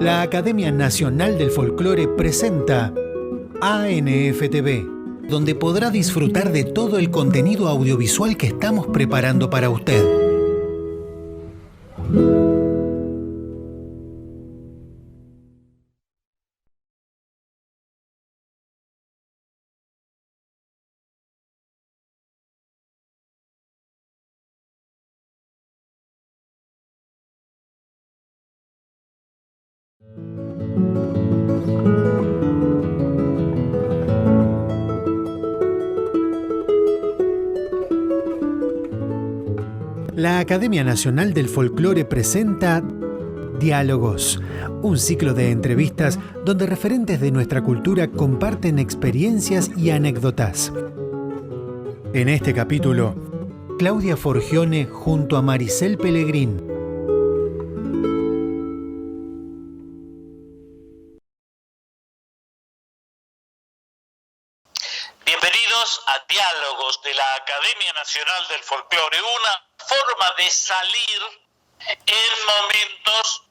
La Academia Nacional del Folclore presenta ANFTV, donde podrá disfrutar de todo el contenido audiovisual que estamos preparando para usted. La Academia Nacional del Folclore presenta Diálogos, un ciclo de entrevistas donde referentes de nuestra cultura comparten experiencias y anécdotas. En este capítulo, Claudia Forgione junto a Maricel Pellegrín. Bienvenidos a Diálogos de la Academia Nacional del Folclore, una forma de salir en momentos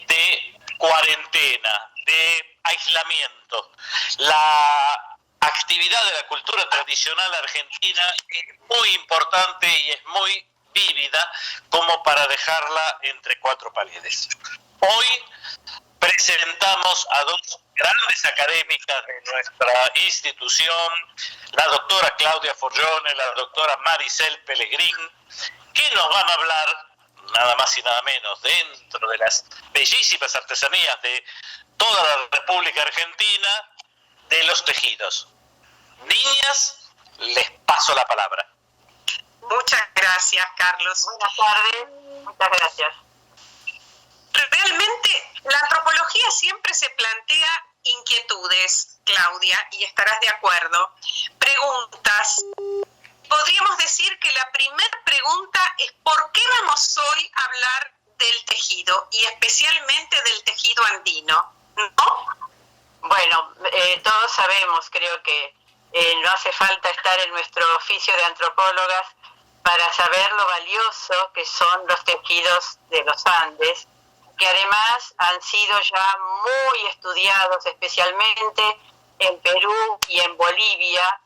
de cuarentena, de aislamiento. La actividad de la cultura tradicional argentina es muy importante y es muy vívida como para dejarla entre cuatro paredes. Hoy presentamos a dos grandes académicas de nuestra institución, la doctora Claudia Forgione, la doctora Maricel Pellegrín, que nos van a hablar, nada más y nada menos, dentro de las bellísimas artesanías de toda la República Argentina, de los tejidos. Niñas, les paso la palabra. Muchas gracias, Carlos. Buenas tardes, muchas gracias. Realmente, la antropología siempre se plantea inquietudes, Claudia, y estarás de acuerdo. Preguntas. Podríamos decir que la primera pregunta es ¿por qué vamos hoy a hablar del tejido y especialmente del tejido andino? ¿No? Bueno, todos sabemos, creo que no hace falta estar en nuestro oficio de antropólogas para saber lo valioso que son los tejidos de los Andes, que además han sido ya muy estudiados, especialmente en Perú y en Bolivia,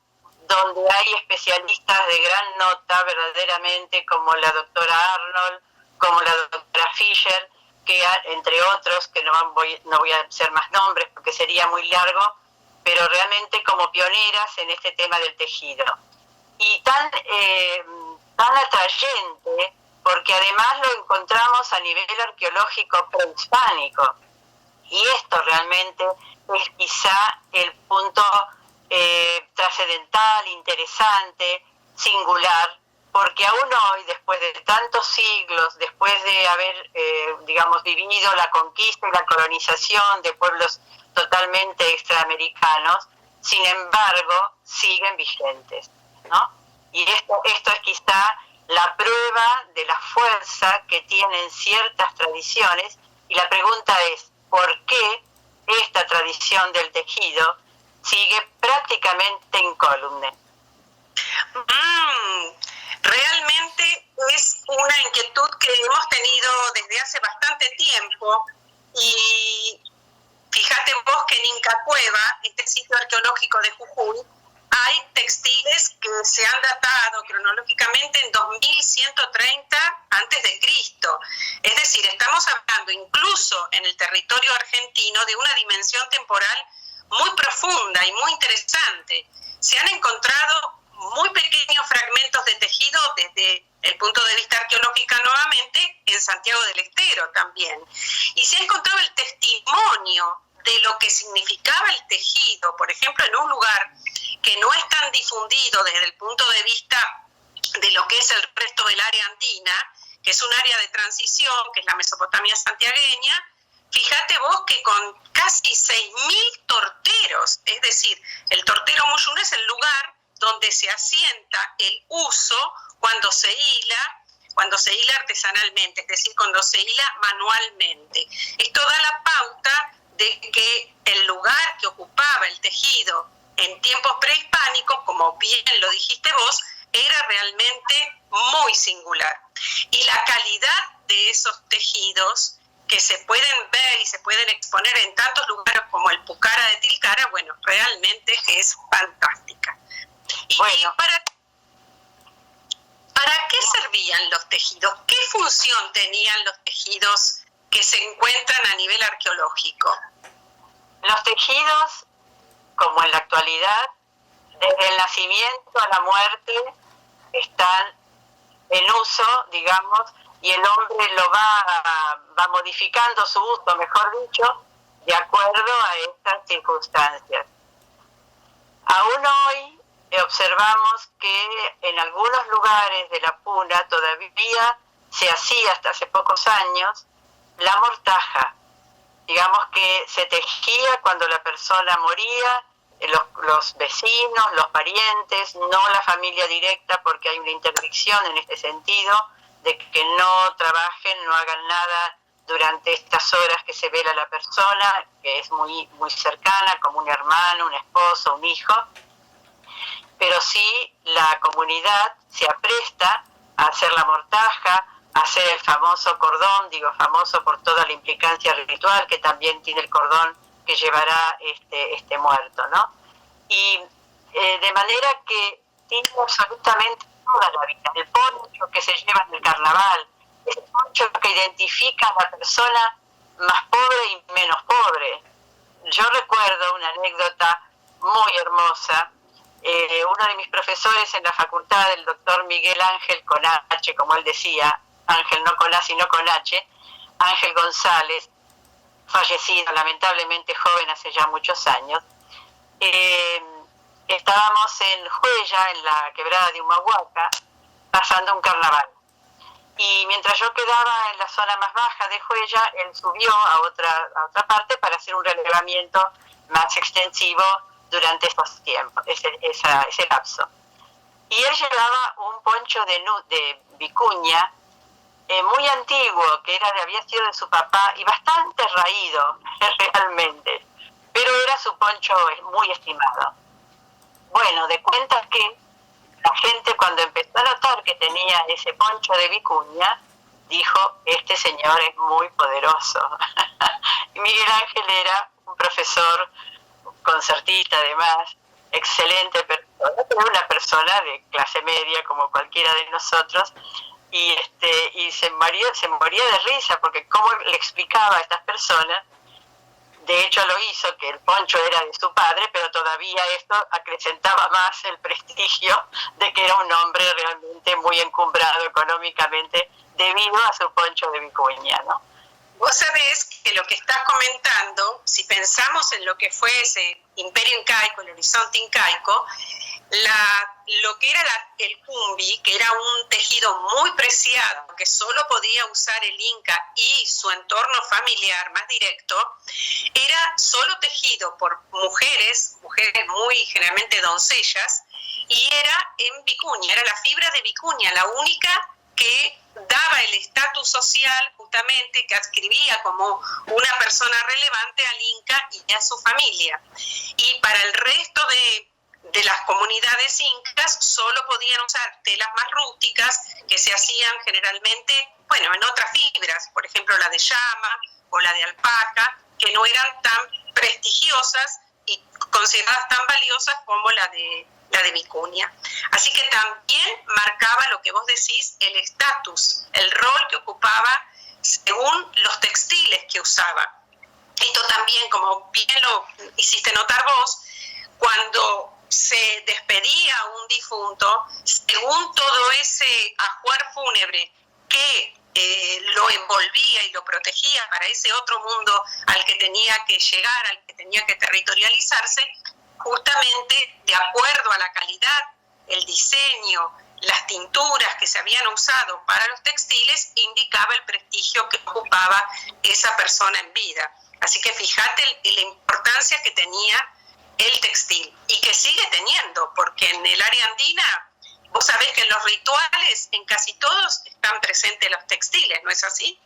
donde hay especialistas de gran nota verdaderamente, como la doctora Arnold, como la doctora Fischer, que entre otros, que no voy a hacer más nombres porque sería muy largo, pero realmente como pioneras en este tema del tejido. Y tan atrayente, porque además lo encontramos a nivel arqueológico prehispánico. Y esto realmente es quizá el punto trascendental, interesante, singular, porque aún hoy, después de tantos siglos, después de haber, vivido la conquista y la colonización de pueblos totalmente extraamericanos, sin embargo, siguen vigentes, ¿no? Y esto es quizá la prueba de la fuerza que tienen ciertas tradiciones, y la pregunta es, ¿por qué esta tradición del tejido sigue prácticamente incólume? Realmente es una inquietud que hemos tenido desde hace bastante tiempo, y fíjate vos que en Inca Cueva, este sitio arqueológico de Jujuy, hay textiles que se han datado cronológicamente en 2130 a.C. Es decir, estamos hablando incluso en el territorio argentino de una dimensión temporal muy profunda y muy interesante. Se han encontrado muy pequeños fragmentos de tejido desde el punto de vista arqueológico nuevamente en Santiago del Estero también. Y se ha encontrado el testimonio de lo que significaba el tejido, por ejemplo, en un lugar que no es tan difundido desde el punto de vista de lo que es el resto del área andina, que es un área de transición, que es la Mesopotamia santiagueña. Fíjate vos que con casi 6.000 torteros, es decir, el tortero Muyún es el lugar donde se asienta el uso cuando se hila artesanalmente, es decir, cuando se hila manualmente. Esto da la pauta de que el lugar que ocupaba el tejido en tiempos prehispánicos, como bien lo dijiste vos, era realmente muy singular. Y la calidad de esos tejidos que se pueden ver y se pueden exponer en tantos lugares como el Pucara de Tilcara, bueno, realmente es fantástica. Y ¿para qué servían los tejidos? ¿Qué función tenían los tejidos que se encuentran a nivel arqueológico? Los tejidos, como en la actualidad, desde el nacimiento a la muerte, están en uso, digamos, y el hombre lo va modificando su uso, mejor dicho, de acuerdo a estas circunstancias. Aún hoy observamos que en algunos lugares de la Puna todavía se hacía hasta hace pocos años la mortaja. Digamos que se tejía cuando la persona moría, los vecinos, los parientes, no la familia directa, porque hay una interdicción en este sentido, de que no trabajen, no hagan nada durante estas horas que se vela a la persona, que es muy, muy cercana, como un hermano, un esposo, un hijo. Pero sí la comunidad se apresta a hacer la mortaja, a hacer el famoso cordón, digo famoso por toda la implicancia ritual que también tiene el cordón que llevará este muerto, ¿no? Y de manera que tiene absolutamente toda la vida. El poncho que se lleva en el carnaval, el poncho que identifica a la persona más pobre y menos pobre. Yo recuerdo una anécdota muy hermosa. Uno de mis profesores en la facultad, el doctor Miguel Ángel con H, como él decía, Ángel no con A sino con H, Ángel González, fallecido lamentablemente joven hace ya muchos años, estábamos en Huella, en la quebrada de Humahuaca, pasando un carnaval. Y mientras yo quedaba en la zona más baja de Huella, él subió a otra parte para hacer un relevamiento más extensivo durante esos tiempos, ese lapso. Y él llevaba un poncho de vicuña muy antiguo, que había sido de su papá y bastante raído realmente, pero era su poncho muy estimado. Bueno, de cuenta que la gente, cuando empezó a notar que tenía ese poncho de vicuña, dijo, este señor es muy poderoso. Y Miguel Ángel era un profesor concertista, además, excelente persona, pero una persona de clase media como cualquiera de nosotros, y se moría de risa, porque cómo le explicaba a estas personas. De hecho lo hizo, que el poncho era de su padre, pero todavía esto acrecentaba más el prestigio de que era un hombre realmente muy encumbrado económicamente debido a su poncho de vicuña, ¿no? Vos sabés que lo que estás comentando, si pensamos en lo que fue ese imperio incaico, el horizonte incaico, lo que era el cumbi, que era un tejido muy preciado, que solo podía usar el inca y su entorno familiar más directo, era solo tejido por mujeres muy generalmente doncellas, y era en vicuña, era la fibra de vicuña, la única que daba el estatus social justamente, que adscribía como una persona relevante al inca y a su familia. Y para el resto de las comunidades incas solo podían usar telas más rústicas que se hacían generalmente, en otras fibras, por ejemplo la de llama o la de alpaca, que no eran tan prestigiosas y consideradas tan valiosas como la de vicuña. Así que también marcaba lo que vos decís, el estatus, el rol que ocupaba según los textiles que usaba. Esto también, como bien lo hiciste notar vos, cuando se despedía a un difunto, según todo ese ajuar fúnebre que lo envolvía y lo protegía para ese otro mundo al que tenía que llegar, al que tenía que territorializarse, justamente de acuerdo a la calidad, el diseño, las tinturas que se habían usado para los textiles, indicaba el prestigio que ocupaba esa persona en vida. Así que fíjate la importancia que tenía el textil y que sigue teniendo, porque en el área andina, vos sabés que en los rituales, en casi todos, están presentes los textiles, ¿no es así?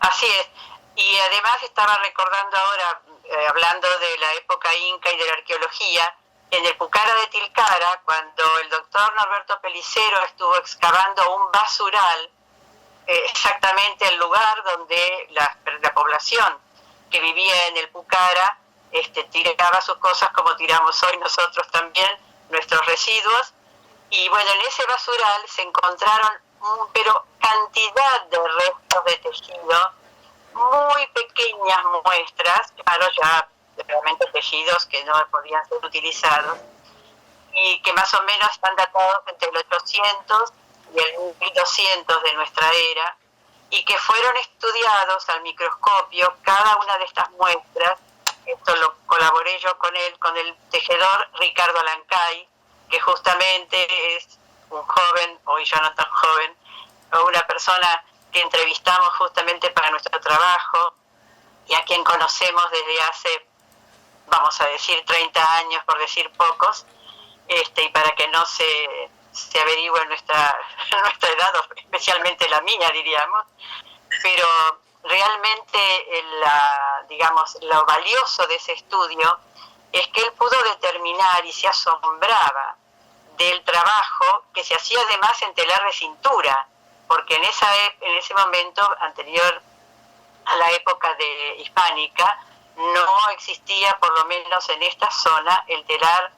Así es. Y además estaba recordando ahora, hablando de la época inca y de la arqueología, en el Pucara de Tilcara, cuando el doctor Norberto Pelicero estuvo excavando un basural, exactamente el lugar donde la población que vivía en el Pucara, tiraba sus cosas como tiramos hoy nosotros también, nuestros residuos. Y bueno, en ese basural se encontraron pero cantidad de restos de tejido, muy pequeñas muestras, claro, ya realmente tejidos que no podían ser utilizados, y que más o menos están datados entre el 800 y el 1200 de nuestra era, y que fueron estudiados al microscopio cada una de estas muestras. Esto lo colaboré yo con él, con el tejedor Ricardo Alancay, que justamente es un joven, hoy ya no tan joven, una persona que entrevistamos justamente para nuestro trabajo y a quien conocemos desde hace, vamos a decir, 30 años, por decir pocos, y para que no se averigüe nuestra edad, especialmente la mía, diríamos, pero realmente lo valioso de ese estudio es que él pudo determinar y se asombraba del trabajo que se hacía además en telar de cintura, porque en ese momento anterior a la época de hispánica no existía, por lo menos en esta zona, el telar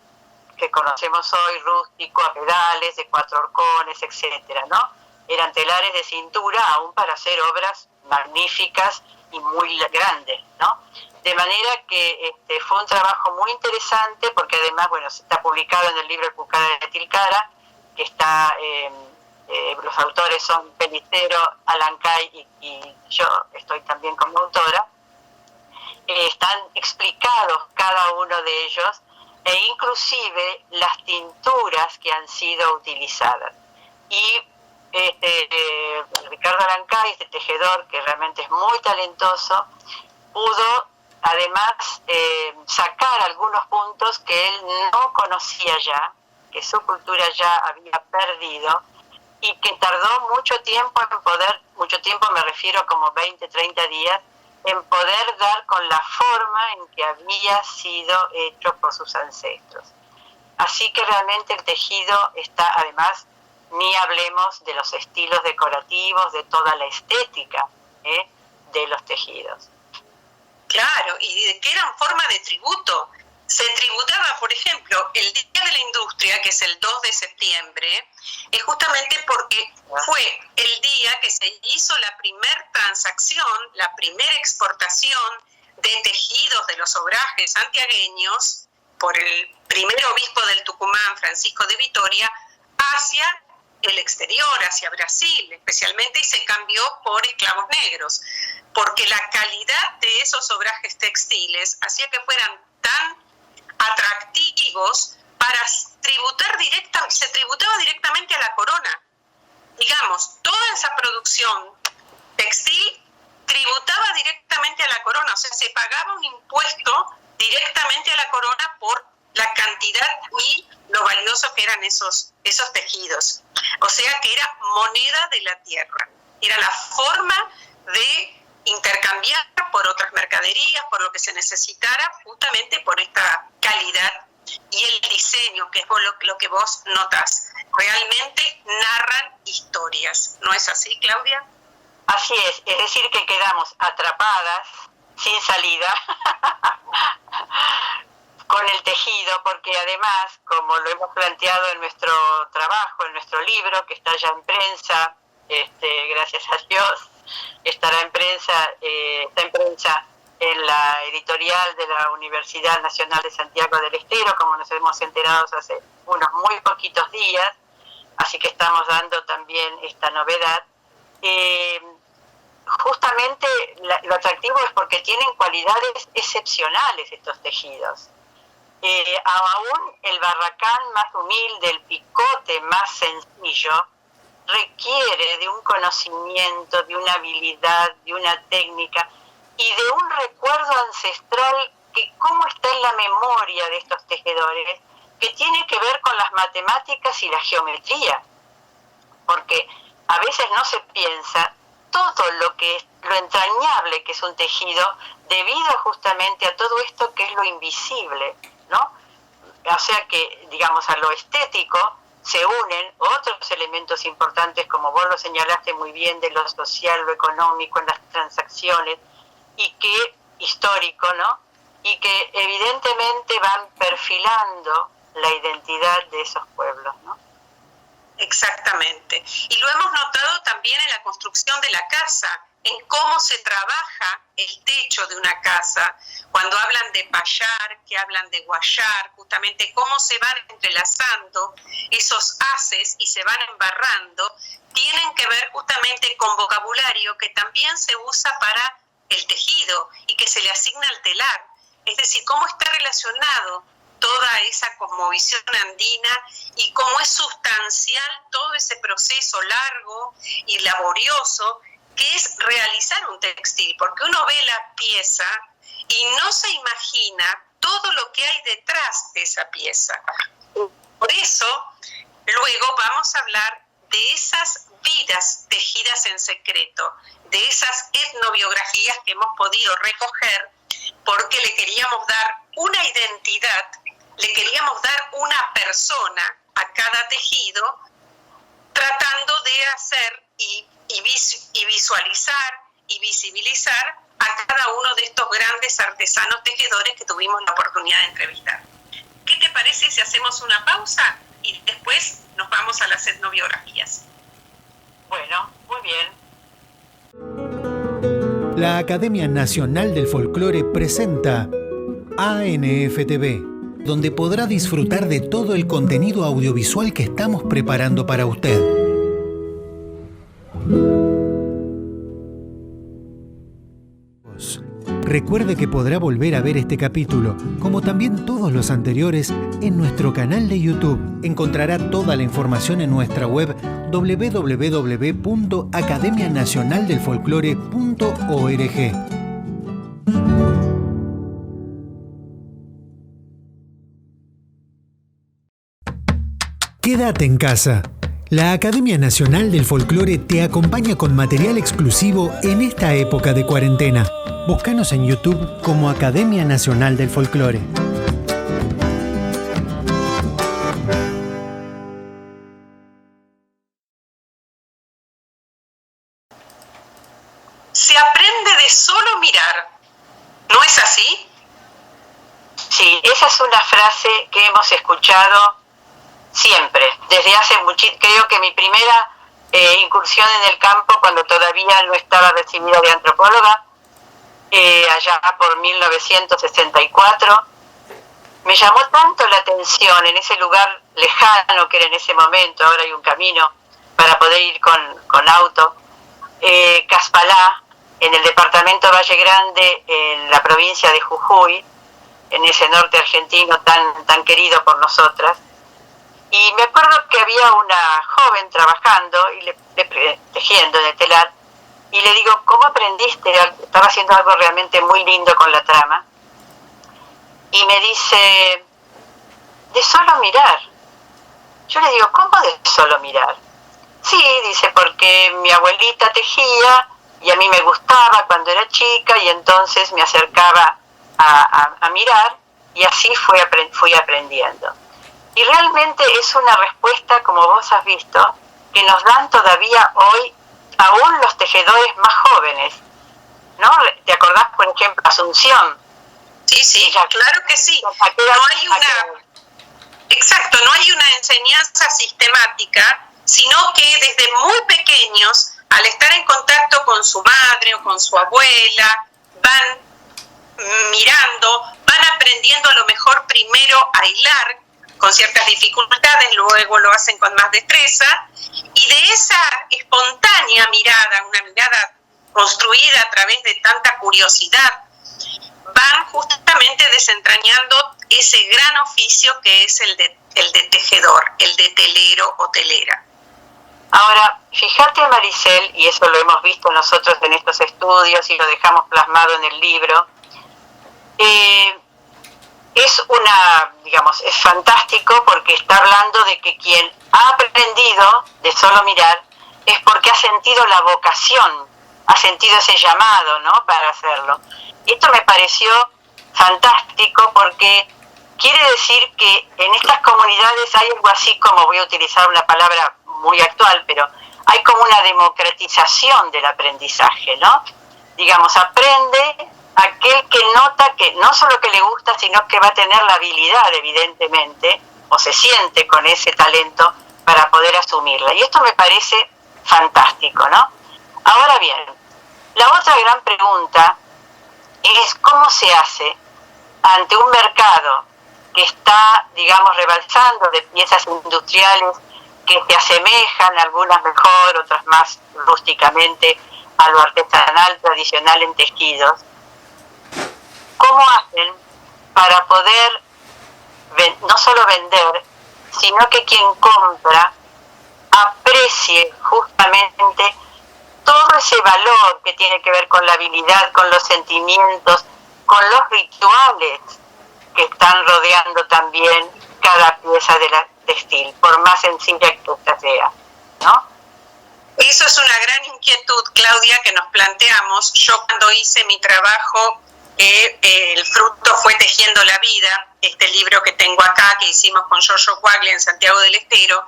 que conocemos hoy, rústico, a pedales, de 4 horcones, etcétera, ¿no? Eran telares de cintura aún para hacer obras magníficas y muy grandes, ¿no? De manera que fue un trabajo muy interesante, porque además, bueno, está publicado en el libro El Pucara de Tilcara, que está, los autores son Pellicero, Alancay y yo estoy también como autora. Están explicados cada uno de ellos, e inclusive las tinturas que han sido utilizadas. Y Ricardo Alancay, este tejedor que realmente es muy talentoso, pudo además sacar algunos puntos que él no conocía ya, que su cultura ya había perdido, y que tardó mucho tiempo me refiero como 20, 30 días, en poder dar con la forma en que había sido hecho por sus ancestros. Así que realmente el tejido está, además, ni hablemos de los estilos decorativos, de toda la estética de los tejidos. Claro, y de que eran forma de tributo. Se tributaba, por ejemplo, el Día de la Industria, que es el 2 de septiembre, es justamente porque fue el día que se hizo la primer transacción, la primera exportación de tejidos de los obrajes santiagueños por el primer obispo del Tucumán, Francisco de Vitoria, hacia el exterior, hacia Brasil especialmente, y se cambió por esclavos negros, porque la calidad de esos obrajes textiles hacía que fueran tan atractivos para tributar se tributaba directamente a la corona. Digamos, toda esa producción textil tributaba directamente a la corona, o sea, se pagaba un impuesto directamente a la corona por la cantidad y lo valioso que eran esos tejidos. O sea que era moneda de la tierra, era la forma de intercambiar por otras mercaderías, por lo que se necesitara, justamente por esta calidad y el diseño, que es lo que vos notás. Realmente narran historias, ¿no es así, Claudia? Así es decir que quedamos atrapadas, sin salida, con el tejido, porque además, como lo hemos planteado en nuestro trabajo, en nuestro libro, que está ya en prensa, gracias a Dios, está en prensa en la editorial de la Universidad Nacional de Santiago del Estero, como nos hemos enterado hace unos muy poquitos días, así que estamos dando también esta novedad. Justamente lo atractivo es porque tienen cualidades excepcionales estos tejidos. Aún el barracán más humilde, el picote más sencillo, requiere de un conocimiento, de una habilidad, de una técnica y de un recuerdo ancestral que cómo está en la memoria de estos tejedores, que tiene que ver con las matemáticas y la geometría, porque a veces no se piensa todo lo entrañable que es un tejido debido justamente a todo esto que es lo invisible, ¿no? O sea que, digamos, a lo estético se unen otros elementos importantes, como vos lo señalaste muy bien, de lo social, lo económico, en las transacciones, y que histórico, ¿no? Y que evidentemente van perfilando la identidad de esos pueblos, ¿no? Exactamente. Y lo hemos notado también en la construcción de la casa, en cómo se trabaja el techo de una casa, cuando hablan de payar, que hablan de guayar, justamente cómo se van entrelazando esos haces y se van embarrando, tienen que ver justamente con vocabulario que también se usa para el tejido y que se le asigna al telar. Es decir, cómo está relacionado toda esa cosmovisión andina y cómo es sustancial todo ese proceso largo y laborioso que es realizar un textil, porque uno ve la pieza y no se imagina todo lo que hay detrás de esa pieza. Por eso, luego vamos a hablar de esas vidas tejidas en secreto, de esas etnobiografías que hemos podido recoger, porque le queríamos dar una identidad, le queríamos dar una persona a cada tejido, tratando de hacer y visualizar y visibilizar a cada uno de estos grandes artesanos tejedores que tuvimos la oportunidad de entrevistar. ¿Qué te parece si hacemos una pausa y después nos vamos a las etnobiografías? Bueno, muy bien. La Academia Nacional del Folclore presenta ANFTV, donde podrá disfrutar de todo el contenido audiovisual que estamos preparando para usted. Recuerde que podrá volver a ver este capítulo, como también todos los anteriores, en nuestro canal de YouTube. Encontrará toda la información en nuestra web www.academianacionaldelfolclore.org. Quédate en casa. La Academia Nacional del Folclore te acompaña con material exclusivo en esta época de cuarentena. Búscanos en YouTube como Academia Nacional del Folclore. Se aprende de solo mirar, ¿no es así? Sí, esa es una frase que hemos escuchado siempre, desde hace mucho. Creo que mi primera incursión en el campo, cuando todavía no estaba recibida de antropóloga, allá por 1964, me llamó tanto la atención en ese lugar lejano que era en ese momento. Ahora hay un camino para poder ir con auto, Caspalá, en el departamento Valle Grande, en la provincia de Jujuy, en ese norte argentino tan querido por nosotras. Y me acuerdo que había una joven trabajando y tejiendo en el telar, y le digo, ¿cómo aprendiste? Estaba haciendo algo realmente muy lindo con la trama. Y me dice, de solo mirar. Yo le digo, ¿cómo de solo mirar? Sí, dice, porque mi abuelita tejía y a mí me gustaba cuando era chica, y entonces me acercaba a mirar, y así fui aprendiendo. Y realmente es una respuesta, como vos has visto, que nos dan todavía hoy aún los tejedores más jóvenes, ¿no? ¿Te acordás, por ejemplo, Asunción? Sí, claro que sí. No hay una enseñanza sistemática, sino que desde muy pequeños, al estar en contacto con su madre o con su abuela, van mirando, van aprendiendo a lo mejor primero a hilar con ciertas dificultades, luego lo hacen con más destreza, y de esa espontánea mirada, una mirada construida a través de tanta curiosidad, van justamente desentrañando ese gran oficio que es el de tejedor, el de telero o telera. Ahora, fíjate, Maricel, y eso lo hemos visto nosotros en estos estudios y lo dejamos plasmado en el libro, es fantástico, porque está hablando de que quien ha aprendido de solo mirar es porque ha sentido la vocación, ha sentido ese llamado, ¿no?, para hacerlo. Esto me pareció fantástico, porque quiere decir que en estas comunidades hay algo así como, voy a utilizar una palabra muy actual, pero hay como una democratización del aprendizaje, ¿no? Digamos, aprende aquel que nota que no solo que le gusta, sino que va a tener la habilidad, evidentemente, o se siente con ese talento para poder asumirla. Y esto me parece fantástico, ¿no? Ahora bien, la otra gran pregunta es cómo se hace ante un mercado que está, digamos, rebalsando de piezas industriales que se asemejan, algunas mejor, otras más rústicamente, a lo artesanal tradicional en tejidos. ¿Cómo hacen para poder no solo vender, sino que quien compra aprecie justamente todo ese valor que tiene que ver con la habilidad, con los sentimientos, con los rituales que están rodeando también cada pieza de la textil, por más sencilla que ésta sea, ¿no? Eso es una gran inquietud, Claudia, que nos planteamos. Yo cuando hice mi trabajo, El fruto fue tejiendo la vida, este libro que tengo acá, que hicimos con Giorgio Quaglia en Santiago del Estero,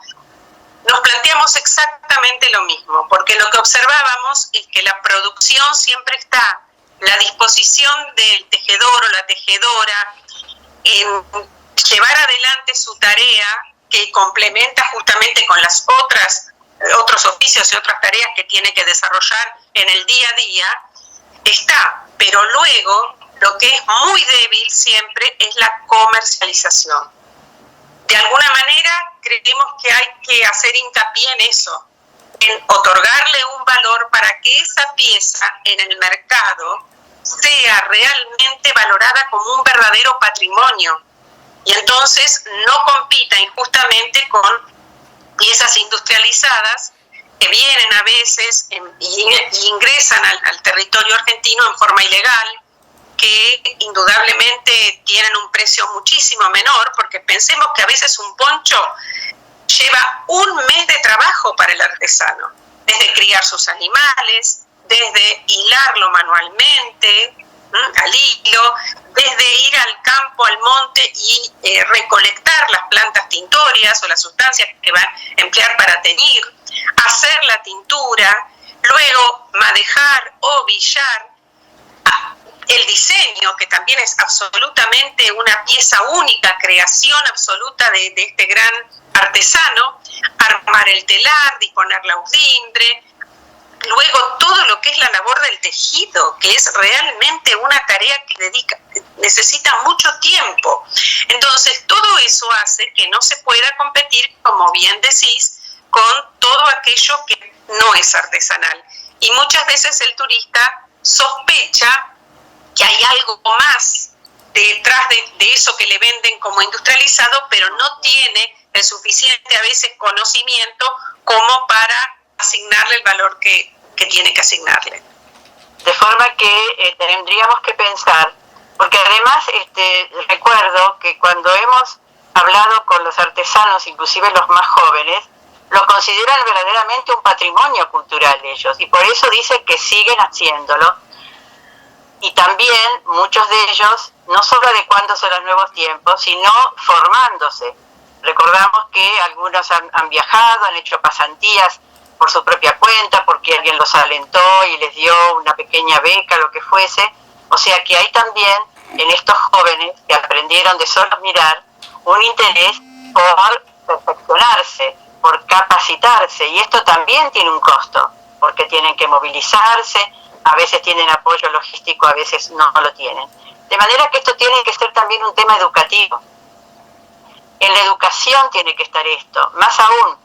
nos planteamos exactamente lo mismo, porque lo que observábamos es que la producción siempre está, la disposición del tejedor o la tejedora en llevar adelante su tarea, que complementa justamente con las otros oficios y otras tareas que tiene que desarrollar en el día a día, está, pero luego lo que es muy débil siempre es la comercialización. De alguna manera creemos que hay que hacer hincapié en eso, en otorgarle un valor para que esa pieza en el mercado sea realmente valorada como un verdadero patrimonio y entonces no compita injustamente con piezas industrializadas que vienen a veces y ingresan al territorio argentino en forma ilegal, que indudablemente tienen un precio muchísimo menor, porque pensemos que a veces un poncho lleva un mes de trabajo para el artesano, desde criar sus animales, desde hilarlo manualmente al hilo, desde ir al campo, al monte y recolectar las plantas tintorias o las sustancias que van a emplear para teñir, hacer la tintura, luego madejar o billar, el diseño, que también es absolutamente una pieza única, creación absoluta de este gran artesano, armar el telar, disponer la urdimbre, luego todo lo que es la labor del tejido, que es realmente una tarea que necesita mucho tiempo. Entonces, todo eso hace que no se pueda competir, como bien decís, con todo aquello que no es artesanal. Y muchas veces el turista sospecha que hay algo más detrás de eso que le venden como industrializado, pero no tiene el suficiente a veces conocimiento como para asignarle el valor que tiene que asignarle. De forma que tendríamos que pensar, porque además recuerdo que cuando hemos hablado con los artesanos, inclusive los más jóvenes, lo consideran verdaderamente un patrimonio cultural ellos, y por eso dicen que siguen haciéndolo. Y también muchos de ellos no solo adecuándose a los nuevos tiempos, sino formándose. Recordamos que algunos han viajado, han hecho pasantías por su propia cuenta, porque alguien los alentó y les dio una pequeña beca, lo que fuese. O sea que hay también en estos jóvenes que aprendieron de solo mirar un interés por perfeccionarse, por capacitarse, y esto también tiene un costo, porque tienen que movilizarse, a veces tienen apoyo logístico, a veces no lo tienen. De manera que esto tiene que ser también un tema educativo. En la educación tiene que estar esto. Más aún,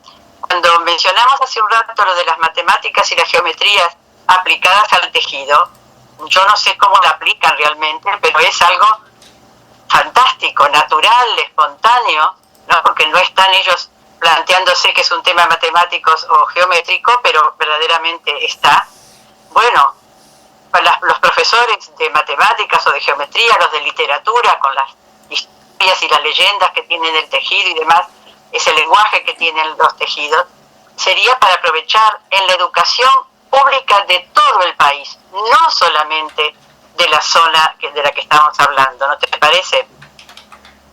cuando mencionamos hace un rato lo de las matemáticas y las geometrías aplicadas al tejido, yo no sé cómo la aplican realmente, pero es algo fantástico, natural, espontáneo, ¿no? Porque no están ellos planteándose que es un tema matemático o geométrico, pero verdaderamente está. Bueno, los profesores de matemáticas o de geometría, los de literatura, con las historias y las leyendas que tienen el tejido y demás, ese lenguaje que tienen los tejidos, sería para aprovechar en la educación pública de todo el país, no solamente de la zona de la que estamos hablando, ¿no te parece?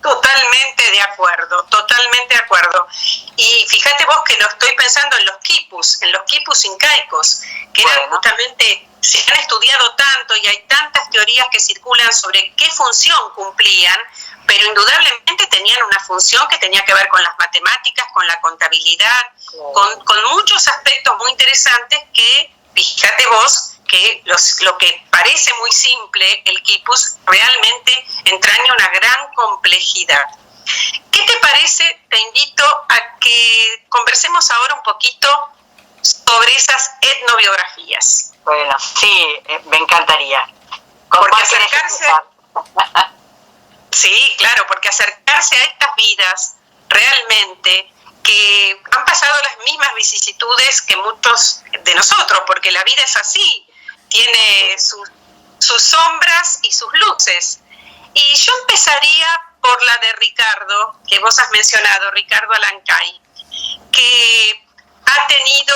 Totalmente de acuerdo, totalmente de acuerdo. Y fíjate vos que lo estoy pensando en los quipus incaicos, que eran justamente se han estudiado tanto y hay tantas teorías que circulan sobre qué función cumplían, pero indudablemente tenían una función que tenía que ver con las matemáticas, con la contabilidad, con muchos aspectos muy interesantes que, fíjate vos, que lo que parece muy simple, el quipus, realmente entraña una gran complejidad. ¿Qué te parece? Te invito a que conversemos ahora un poquito sobre esas etnobiografías. Bueno, sí, me encantaría. Porque sí, claro, porque acercarse a estas vidas realmente que han pasado las mismas vicisitudes que muchos de nosotros, porque la vida es así, tiene sus sombras y sus luces. Y yo empezaría por la de Ricardo, que vos has mencionado, Ricardo Alancay, que ha tenido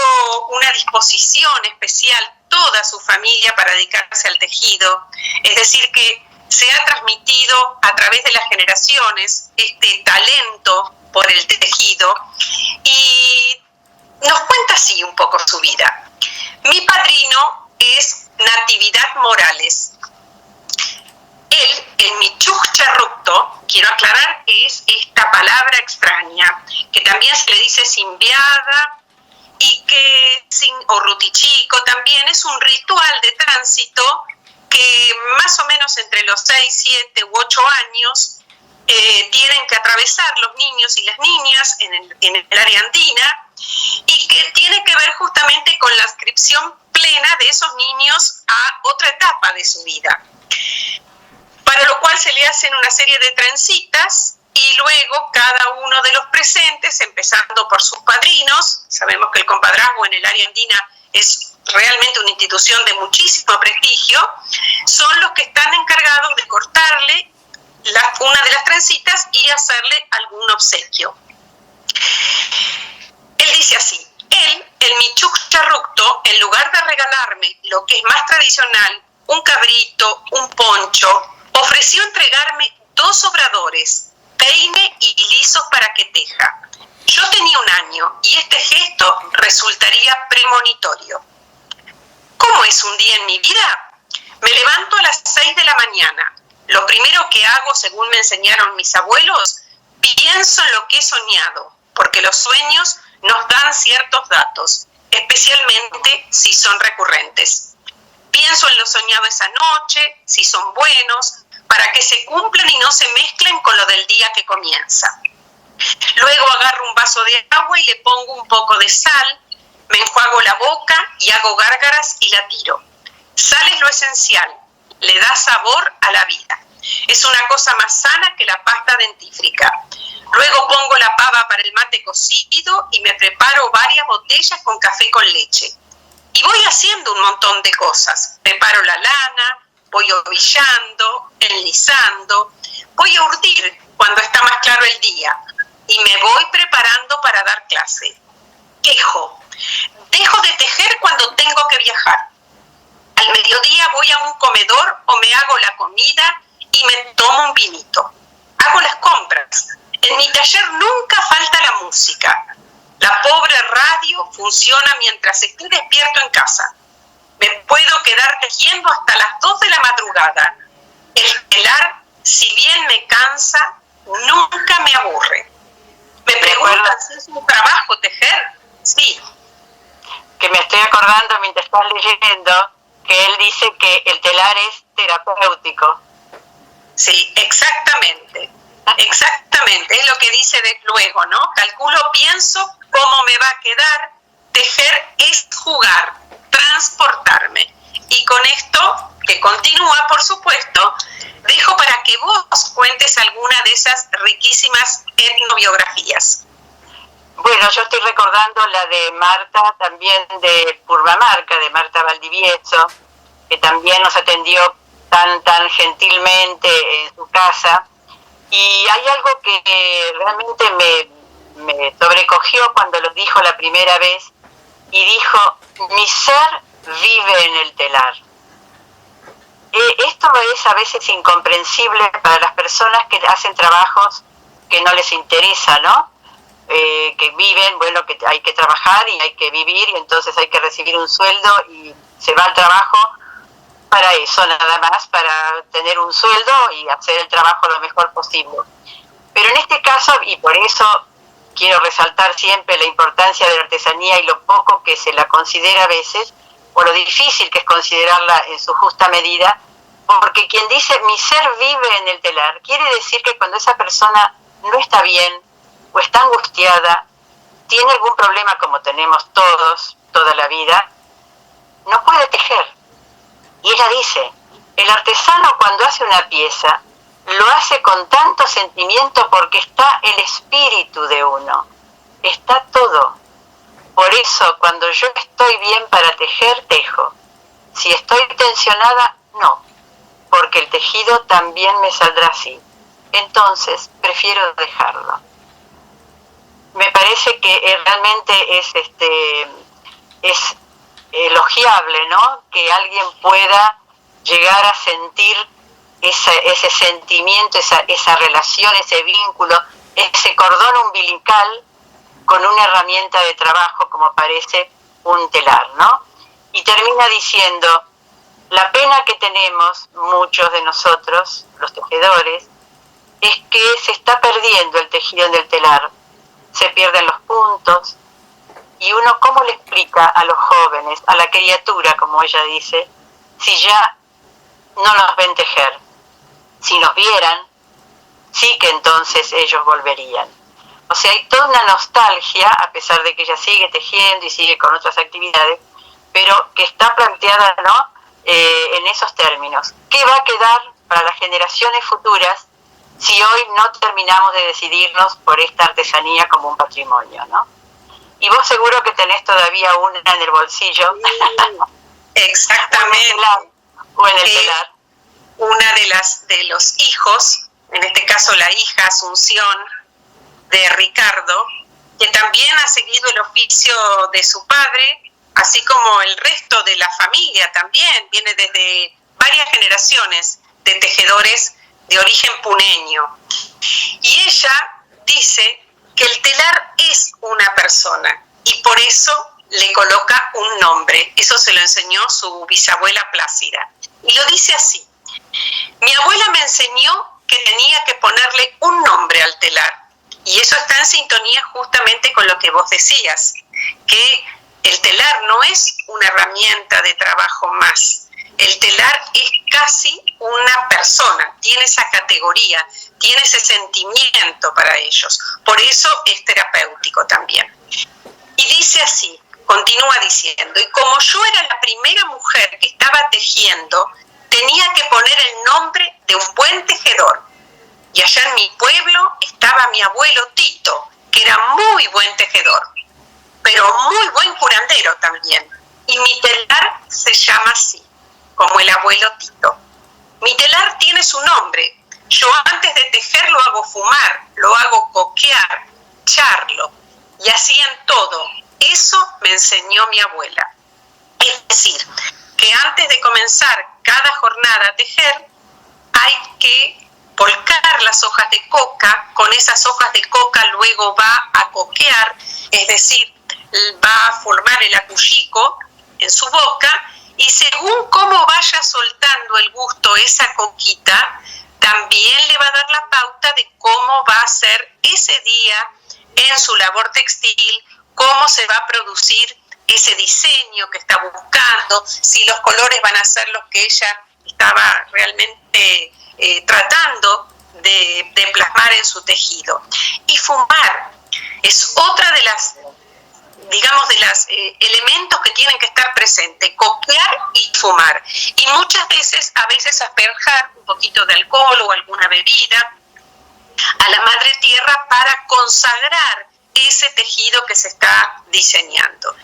una disposición especial toda su familia para dedicarse al tejido, es decir, que se ha transmitido a través de las generaciones este talento por el tejido, y nos cuenta así un poco su vida. Mi padrino es Natividad Morales. Él, el Michuj Charrupto, quiero aclarar que es esta palabra extraña, que también se le dice simbiada, y que, o rutichico también, es un ritual de tránsito que más o menos entre los 6, 7 u 8 años tienen que atravesar los niños y las niñas en el área andina, y que tiene que ver justamente con la adscripción plena de esos niños a otra etapa de su vida. Para lo cual se le hacen una serie de trencitas, y luego cada uno de los presentes, empezando por sus padrinos, sabemos que el compadrazgo en el área andina es realmente una institución de muchísimo prestigio, son los que están encargados de cortarle una de las trencitas y hacerle algún obsequio. Él dice así: el Michuj Charrupto, en lugar de regalarme lo que es más tradicional, un cabrito, un poncho, ofreció entregarme 2 obradores, peine y lisos para que teja. Yo tenía 1 año y este gesto resultaría premonitorio. ¿Cómo es un día en mi vida? Me levanto a las 6 de la mañana. Lo primero que hago, según me enseñaron mis abuelos, pienso en lo que he soñado, porque los sueños nos dan ciertos datos, especialmente si son recurrentes. Pienso en lo soñado esa noche, si son buenos, para que se cumplan y no se mezclen con lo del día que comienza. Luego agarro un vaso de agua y le pongo un poco de sal, me enjuago la boca y hago gárgaras y la tiro. Sal es lo esencial, le da sabor a la vida. Es una cosa más sana que la pasta dentífrica. Luego pongo la pava para el mate cocido y me preparo varias botellas con café con leche. Y voy haciendo un montón de cosas. Preparo la lana, voy ovillando, enlisando, voy a urdir cuando está más claro el día y me voy preparando para dar clase. Dejo de tejer cuando tengo que viajar. Al mediodía voy a un comedor o me hago la comida y me tomo un vinito. Hago las compras. En mi taller nunca falta la música. La pobre radio funciona mientras estoy despierto en casa. Me puedo quedar tejiendo hasta las 2 de la madrugada. El telar, si bien me cansa, nunca me aburre. Me preguntan si es un trabajo tejer. Sí. Que me estoy acordando mientras estás leyendo que él dice que el telar es terapéutico. Sí, exactamente. Exactamente, es lo que dice luego, ¿no? Calculo, pienso cómo me va a quedar. Tejer es jugar, transportarme. Y con esto, que continúa, por supuesto, dejo para que vos cuentes alguna de esas riquísimas etnobiografías. Bueno, yo estoy recordando la de Marta, también de Purmamarca, de Marta Valdivieso, que también nos atendió tan gentilmente en su casa. Y hay algo que realmente me sobrecogió cuando lo dijo la primera vez, y dijo: mi ser vive en el telar. Esto es a veces incomprensible para las personas que hacen trabajos que no les interesa, ¿no? Que viven, bueno, que hay que trabajar y hay que vivir, y entonces hay que recibir un sueldo, y se va al trabajo para eso, nada más, para tener un sueldo y hacer el trabajo lo mejor posible. Pero en este caso, y por eso quiero resaltar siempre la importancia de la artesanía y lo poco que se la considera a veces, o lo difícil que es considerarla en su justa medida, porque quien dice mi ser vive en el telar, quiere decir que cuando esa persona no está bien o está angustiada, tiene algún problema como tenemos todos, toda la vida, no puede tejer. Y ella dice, el artesano cuando hace una pieza, lo hace con tanto sentimiento porque está el espíritu de uno, está todo. Por eso cuando yo estoy bien para tejer, tejo. Si estoy tensionada, no, porque el tejido también me saldrá así. Entonces prefiero dejarlo. Me parece que realmente es elogiable, ¿no? Que alguien pueda llegar a sentir ese sentimiento, esa relación, ese vínculo, ese cordón umbilical con una herramienta de trabajo como parece un telar, ¿no? Y termina diciendo, la pena que tenemos muchos de nosotros, los tejedores, es que se está perdiendo el tejido en el telar, se pierden los puntos, y uno cómo le explica a los jóvenes, a la criatura, como ella dice, si ya no nos ven tejer. Si nos vieran, sí que entonces ellos volverían. O sea, hay toda una nostalgia, a pesar de que ella sigue tejiendo y sigue con otras actividades, pero que está planteada, ¿no?, en esos términos. ¿Qué va a quedar para las generaciones futuras si hoy no terminamos de decidirnos por esta artesanía como un patrimonio, ¿no? Y vos seguro que tenés todavía una en el bolsillo. Exactamente. O en el telar. Una de los hijos, en este caso la hija Asunción de Ricardo, que también ha seguido el oficio de su padre, así como el resto de la familia también, viene desde varias generaciones de tejedores de origen puneño. Y ella dice que el telar es una persona y por eso le coloca un nombre. Eso se lo enseñó su bisabuela Plácida. Y lo dice así: mi abuela me enseñó que tenía que ponerle un nombre al telar. Y eso está en sintonía justamente con lo que vos decías, que el telar no es una herramienta de trabajo más. El telar es casi una persona, tiene esa categoría, tiene ese sentimiento para ellos. Por eso es terapéutico también. Y dice así, continúa diciendo, y como yo era la primera mujer que estaba tejiendo, tenía que poner el nombre de un buen tejedor. Y allá en mi pueblo estaba mi abuelo Tito, que era muy buen tejedor, pero muy buen curandero también. Y mi telar se llama así, como el abuelo Tito. Mi telar tiene su nombre. Yo antes de tejer lo hago fumar, lo hago coquear, charlo, y así en todo. Eso me enseñó mi abuela. Es decir, que antes de comenzar cada jornada a tejer, hay que volcar las hojas de coca, con esas hojas de coca luego va a coquear, es decir, va a formar el acullico en su boca, y según cómo vaya soltando el gusto esa coquita, también le va a dar la pauta de cómo va a ser ese día en su labor textil, cómo se va a producir ese diseño que está buscando, si los colores van a ser los que ella estaba realmente tratando de plasmar en su tejido. Y fumar es otra de las, digamos, de los elementos que tienen que estar presentes, coquear y fumar. Y muchas veces, asperjar un poquito de alcohol o alguna bebida a la madre tierra para consagrar ese tejido que se está diseñando.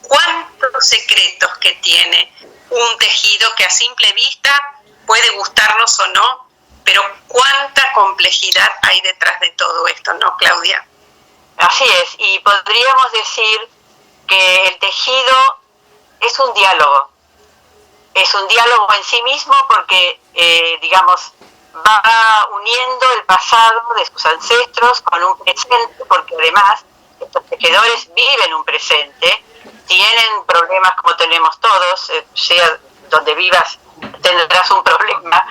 ¿Cuántos secretos que tiene un tejido que a simple vista puede gustarnos o no, pero cuánta complejidad hay detrás de todo esto, ¿no, Claudia? Así es, y podríamos decir que el tejido es un diálogo en sí mismo porque, digamos, va uniendo el pasado de sus ancestros con un presente, porque además estos tejedores viven un presente, tienen problemas como tenemos todos, sea donde vivas tendrás un problema,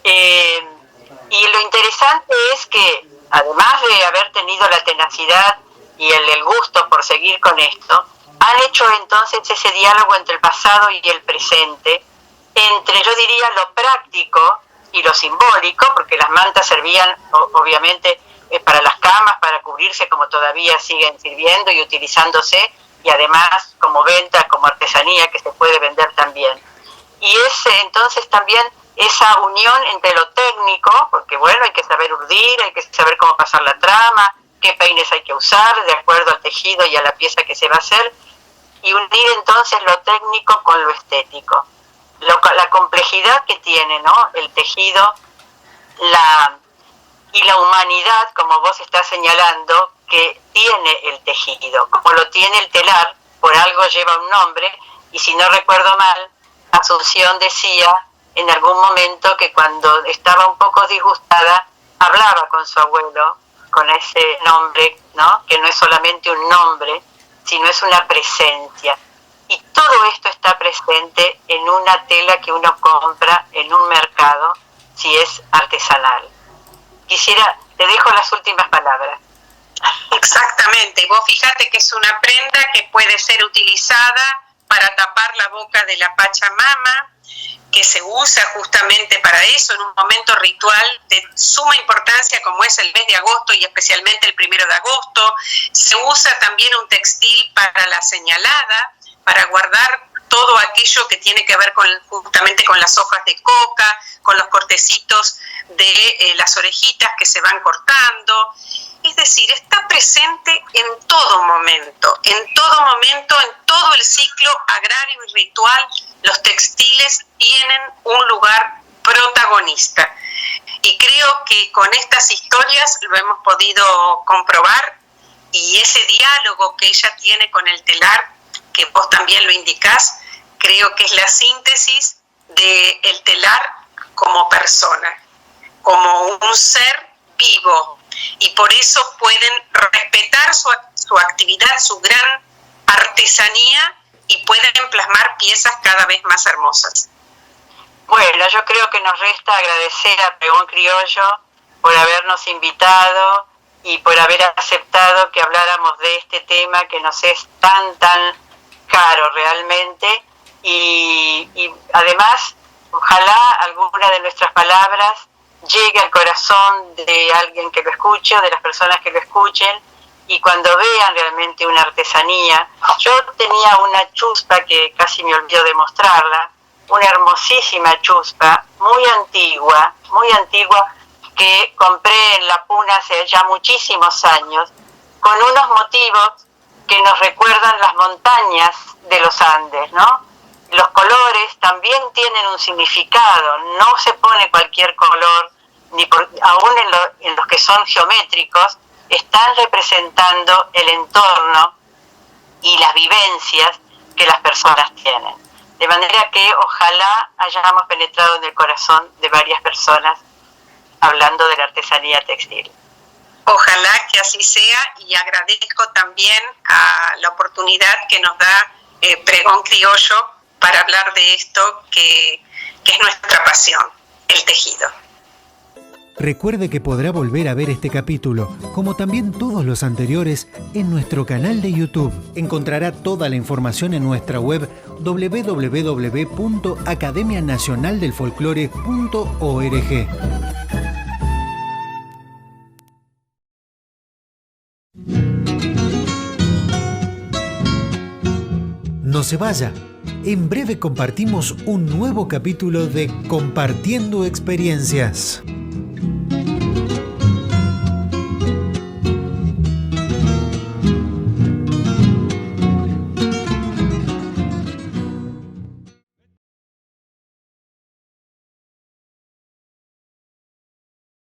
y lo interesante es que además de haber tenido la tenacidad y el gusto por seguir con esto, han hecho entonces ese diálogo entre el pasado y el presente, entre, yo diría, lo práctico y lo simbólico, porque las mantas servían obviamente para las camas, para cubrirse, como todavía siguen sirviendo y utilizándose, y además como venta, como artesanía que se puede vender también. Y es entonces también esa unión entre lo técnico, porque bueno, hay que saber urdir, hay que saber cómo pasar la trama, qué peines hay que usar de acuerdo al tejido y a la pieza que se va a hacer, y unir entonces lo técnico con lo estético. La complejidad que tiene, ¿no?, el tejido, y la humanidad, como vos estás señalando, que tiene el tejido, como lo tiene el telar, por algo lleva un nombre, y si no recuerdo mal, Asunción decía en algún momento que cuando estaba un poco disgustada, hablaba con su abuelo, con ese nombre, ¿no?, que no es solamente un nombre, sino es una presencia. Y todo esto está presente en una tela que uno compra en un mercado, si es artesanal. Te dejo las últimas palabras. Exactamente, vos fíjate que es una prenda que puede ser utilizada para tapar la boca de la Pachamama, que se usa justamente para eso, en un momento ritual de suma importancia como es el mes de agosto y especialmente el 1 de agosto. Se usa también un textil para la señalada, para guardar todo aquello que tiene que ver justamente con las hojas de coca, con los cortecitos de las orejitas que se van cortando. Es decir, está presente en todo momento, en todo el ciclo agrario y ritual. Los textiles tienen un lugar protagonista. Y creo que con estas historias lo hemos podido comprobar, y ese diálogo que ella tiene con el telar, que vos también lo indicás, creo que es la síntesis del telar como persona, como un ser vivo, y por eso pueden respetar su actividad, su gran artesanía, y pueden plasmar piezas cada vez más hermosas. Bueno, yo creo que nos resta agradecer a Pregón Criollo por habernos invitado y por haber aceptado que habláramos de este tema que nos es tan caro realmente, y además ojalá alguna de nuestras palabras llegue al corazón de alguien que lo escuche, o de las personas que lo escuchen, y cuando vean realmente una artesanía. Yo tenía una chuspa que casi me olvido de mostrarla, una hermosísima chuspa, muy antigua, que compré en La Puna hace ya muchísimos años, con unos motivos que nos recuerdan las montañas de los Andes, ¿no? Los colores también tienen un significado, no se pone cualquier color, aún en los que son geométricos, están representando el entorno y las vivencias que las personas tienen. De manera que ojalá hayamos penetrado en el corazón de varias personas hablando de la artesanía textil. Ojalá que así sea, y agradezco también a la oportunidad que nos da Pregón Criollo para hablar de esto que es nuestra pasión, el tejido. Recuerde que podrá volver a ver este capítulo, como también todos los anteriores, en nuestro canal de YouTube. Encontrará toda la información en nuestra web www.academianacionaldelfolclore.org. No se vaya. En breve compartimos un nuevo capítulo de Compartiendo Experiencias.